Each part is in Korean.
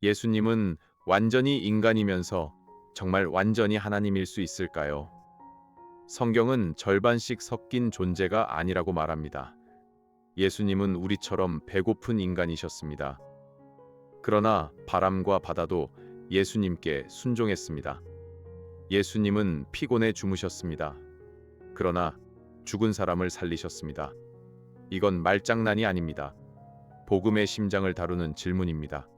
예수님은 완전히 인간이면서 정말 완전히 하나님일 수 있을까요? 성경은 절반씩 섞인 존재가 아니라고 말합니다. 예수님은 우리처럼 배고픈 인간이셨습니다. 그러나 바람과 바다도 예수님께 순종했습니다. 예수님은 피곤해 주무셨습니다. 그러나 죽은 사람을 살리셨습니다. 이건 말장난이 아닙니다. 복음의 심장을 다루는 질문입니다.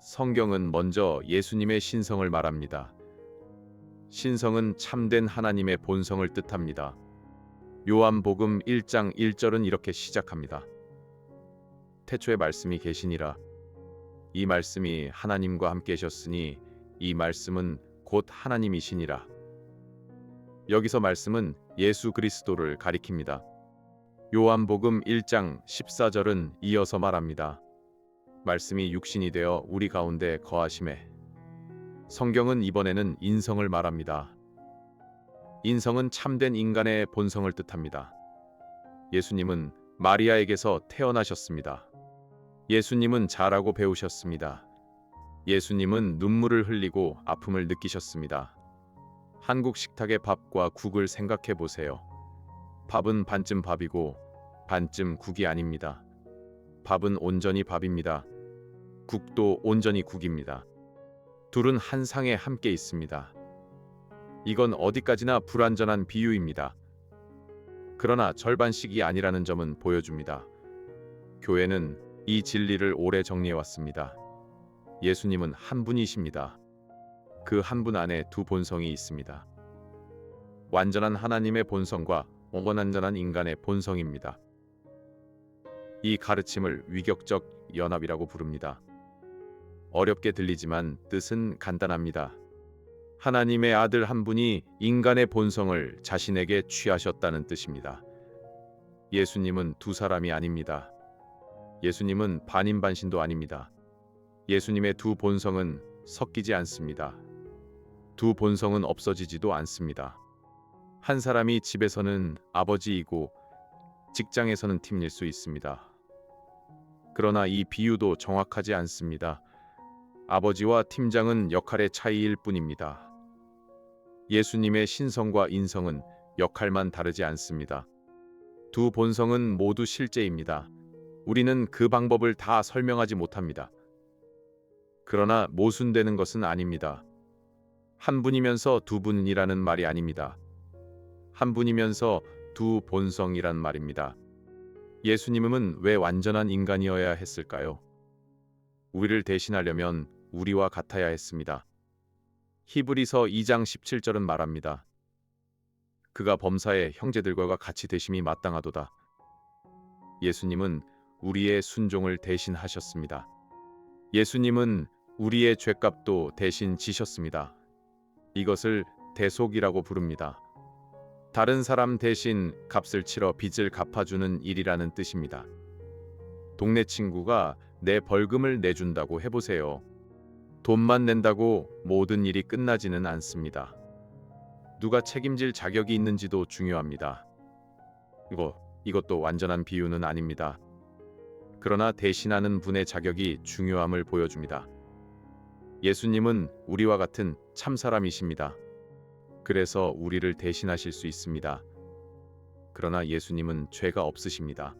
성경은 먼저 예수님의 신성을 말합니다. 신성은 참된 하나님의 본성을 뜻합니다. 요한복음 1장 1절은 이렇게 시작합니다. 태초에 말씀이 계시니라. 이 말씀이 하나님과 함께 계셨으니 이 말씀은 곧 하나님이시니라. 여기서 말씀은 예수 그리스도를 가리킵니다. 요한복음 1장 14절은 이어서 말합니다. 말씀이 육신이 되어 우리 가운데 거하심에. 성경은 이번에는 인성을 말합니다. 인성은 참된 인간의 본성을 뜻합니다. 예수님은 마리아에게서 태어나셨습니다. 예수님은 자라고 배우셨습니다. 예수님은 눈물을 흘리고 아픔을 느끼셨습니다. 한국 식탁의 밥과 국을 생각해 보세요. 밥은 반쯤 밥이고 반쯤 국이 아닙니다. 밥은 온전히 밥입니다. 국도 온전히 국입니다. 둘은 한 상에 함께 있습니다. 이건 어디까지나 불완전한 비유입니다. 그러나 절반씩이 아니라는 점은 보여줍니다. 교회는 이 진리를 오래 정리해왔습니다. 예수님은 한 분이십니다. 그 한 분 안에 두 본성이 있습니다. 완전한 하나님의 본성과 원한전한 인간의 본성입니다. 이 가르침을 위격적 연합이라고 부릅니다. 어렵게 들리지만 뜻은 간단합니다. 하나님의 아들 한 분이 인간의 본성을 자신에게 취하셨다는 뜻입니다. 예수님은 두 사람이 아닙니다. 예수님은 반인반신도 아닙니다. 예수님의 두 본성은 섞이지 않습니다. 두 본성은 없어지지도 않습니다. 한 사람이 집에서는 아버지이고 직장에서는 팀일 수 있습니다. 그러나 이 비유도 정확하지 않습니다. 아버지와 팀장은 역할의 차이일 뿐입니다. 예수님의 신성과 인성은 역할만 다르지 않습니다. 두 본성은 모두 실제입니다. 우리는 그 방법을 다 설명하지 못합니다. 그러나 모순되는 것은 아닙니다. 한 분이면서 두 분이라는 말이 아닙니다. 한 분이면서 두 본성이란 말입니다. 예수님은 왜 완전한 인간이어야 했을까요? 우리를 대신하려면 우리와 같아야 했습니다. 히브리서 2장 17절은 말합니다. 그가 범사의 형제들과 같이 되심이 마땅하도다. 예수님은 우리의 순종을 대신하셨습니다. 예수님은 우리의 죄값도 대신 지셨습니다. 이것을 대속이라고 부릅니다. 다른 사람 대신 값을 치러 빚을 갚아주는 일이라는 뜻입니다. 동네 친구가 내 벌금을 내준다고 해보세요. 돈만 낸다고 모든 일이 끝나지는 않습니다. 누가 책임질 자격이 있는지도 중요합니다. 이것도 완전한 비유는 아닙니다. 그러나 대신하는 분의 자격이 중요함을 보여줍니다. 예수님은 우리와 같은 참사람이십니다. 그래서 우리를 대신하실 수 있습니다. 그러나 예수님은 죄가 없으십니다.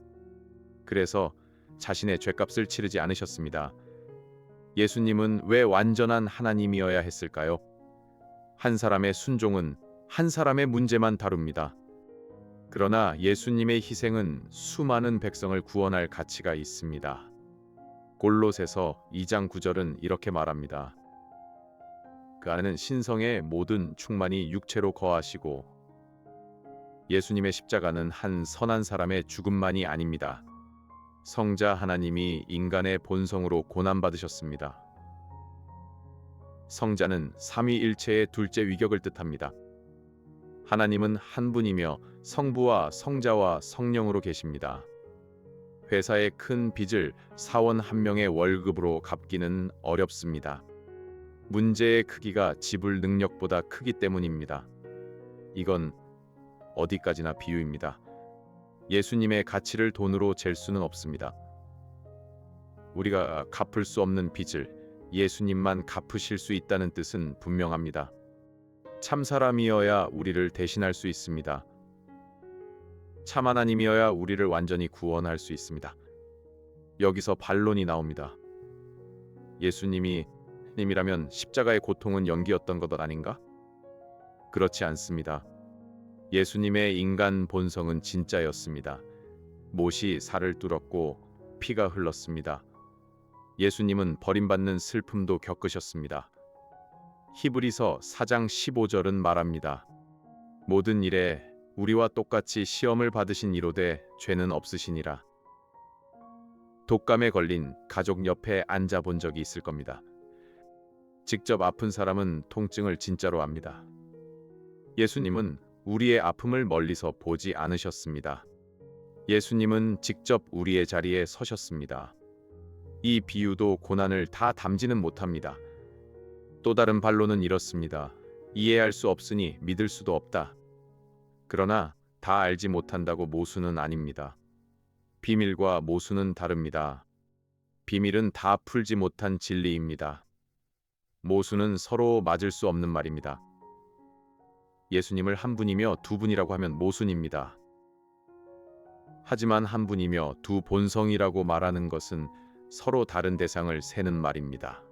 그래서 자신의 죄값을 치르지 않으셨습니다. 예수님은 왜 완전한 하나님이어야 했을까요? 한 사람의 순종은 한 사람의 문제만 다룹니다. 그러나 예수님의 희생은 수많은 백성을 구원할 가치가 있습니다. 골로새서 2장 9절은 이렇게 말합니다. 그 안에는 신성의 모든 충만이 육체로 거하시고 예수님의 십자가는 한 선한 사람의 죽음만이 아닙니다. 성자 하나님이 인간의 본성으로 고난받으셨습니다. 성자는 삼위일체의 둘째 위격을 뜻합니다. 하나님은 한 분이며 성부와 성자와 성령으로 계십니다. 회사의 큰 빚을 사원 한 명의 월급으로 갚기는 어렵습니다. 문제의 크기가 지불 능력보다 크기 때문입니다. 이건 어디까지나 비유입니다. 예수님의 가치를 돈으로 잴 수는 없습니다. 우리가 갚을 수 없는 빚을 예수님만 갚으실 수 있다는 뜻은 분명합니다. 참 사람이어야 우리를 대신할 수 있습니다. 참 하나님이어야 우리를 완전히 구원할 수 있습니다. 여기서 반론이 나옵니다. 예수님이 님이라면 십자가의 고통은 연기였던 것 아닌가? 그렇지 않습니다. 예수님의 인간 본성은 진짜였습니다. 못이 살을 뚫었고 피가 흘렀습니다. 예수님은 버림받는 슬픔도 겪으셨습니다. 히브리서 4장 15절은 말합니다. 모든 일에 우리와 똑같이 시험을 받으신 이로되 죄는 없으시니라. 독감에 걸린 가족 옆에 앉아 본 적이 있을 겁니다. 직접 아픈 사람은 통증을 진짜로 압니다. 예수님은 우리의 아픔을 멀리서 보지 않으셨습니다. 예수님은 직접 우리의 자리에 서셨습니다. 이 비유도 고난을 다 담지는 못합니다. 또 다른 반론은 이렇습니다. 이해할 수 없으니 믿을 수도 없다. 그러나 다 알지 못한다고 모순은 아닙니다. 비밀과 모순은 다릅니다. 비밀은 다 풀지 못한 진리입니다. 모순은 서로 맞을 수 없는 말입니다. 예수님을 한 분이며 두 분이라고 하면 모순입니다. 하지만 한 분이며 두 본성이라고 말하는 것은 서로 다른 대상을 세는 말입니다.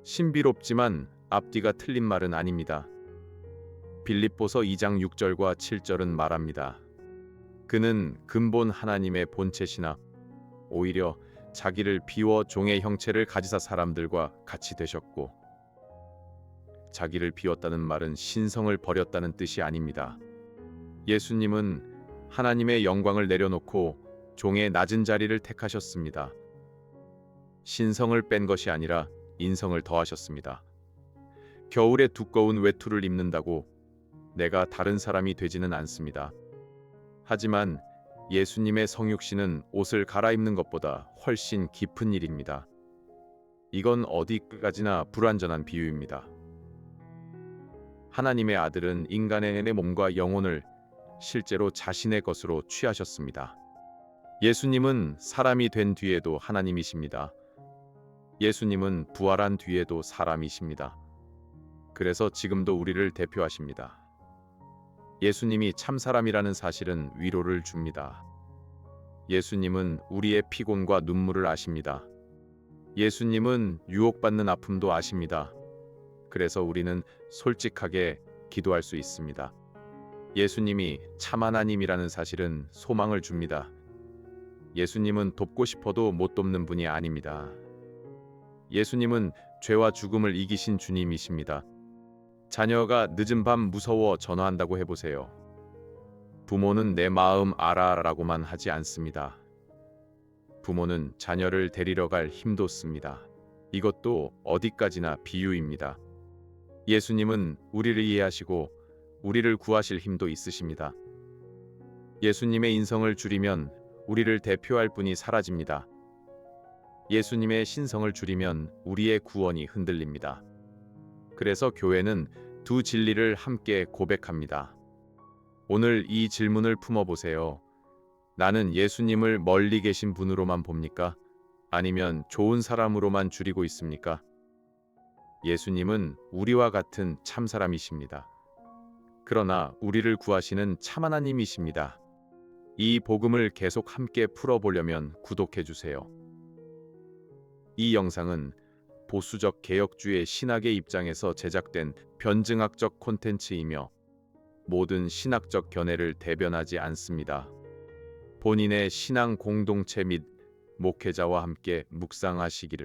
신비롭지만 앞뒤가 틀린 말은 아닙니다. 빌립보서 2장 6절과 7절은 말합니다. 그는 근본 하나님의 본체시나 오히려 자기를 비워 종의 형체를 가지사 사람들과 같이 되셨고, 자기를 비웠다는 말은 신성을 버렸다는 뜻이 아닙니다. 예수님은 하나님의 영광을 내려놓고 종의 낮은 자리를 택하셨습니다. 신성을 뺀 것이 아니라 인성을 더하셨습니다. 겨울에 두꺼운 외투를 입는다고 내가 다른 사람이 되지는 않습니다. 하지만 예수님의 성육신은 옷을 갈아입는 것보다 훨씬 깊은 일입니다. 이건 어디까지나 불완전한 비유입니다. 하나님의 아들은 인간의 몸과 영혼을 실제로 자신의 것으로 취하셨습니다. 예수님은 사람이 된 뒤에도 하나님이십니다. 예수님은 부활한 뒤에도 사람이십니다. 그래서 지금도 우리를 대표하십니다. 예수님이 참 사람이라는 사실은 위로를 줍니다. 예수님은 우리의 피곤과 눈물을 아십니다. 예수님은 유혹받는 아픔도 아십니다. 그래서 우리는 솔직하게 기도할 수 있습니다. 예수님이 참 하나님이라는 사실은 소망을 줍니다. 예수님은 돕고 싶어도 못 돕는 분이 아닙니다. 예수님은 죄와 죽음을 이기신 주님이십니다. 자녀가 늦은 밤 무서워 전화한다고 해보세요. 부모는 내 마음 알아라고만 하지 않습니다. 부모는 자녀를 데리러 갈 힘도 씁니다. 이것도 어디까지나 비유입니다. 예수님은 우리를 이해하시고 우리를 구하실 힘도 있으십니다. 예수님의 인성을 줄이면 우리를 대표할 분이 사라집니다. 예수님의 신성을 줄이면 우리의 구원이 흔들립니다. 그래서 교회는 두 진리를 함께 고백합니다. 오늘 이 질문을 품어보세요. 나는 예수님을 멀리 계신 분으로만 봅니까? 아니면 좋은 사람으로만 줄이고 있습니까? 예수님은 우리와 같은 참 사람이십니다. 그러나 우리를 구하시는 참 하나님이십니다. 이 복음을 계속 함께 풀어보려면 구독해주세요. 이 영상은 보수적 개혁주의 신학의 입장에서 제작된 변증학적 콘텐츠이며 모든 신학적 견해를 대변하지 않습니다. 본인의 신앙 공동체 및 목회자와 함께 묵상하시기를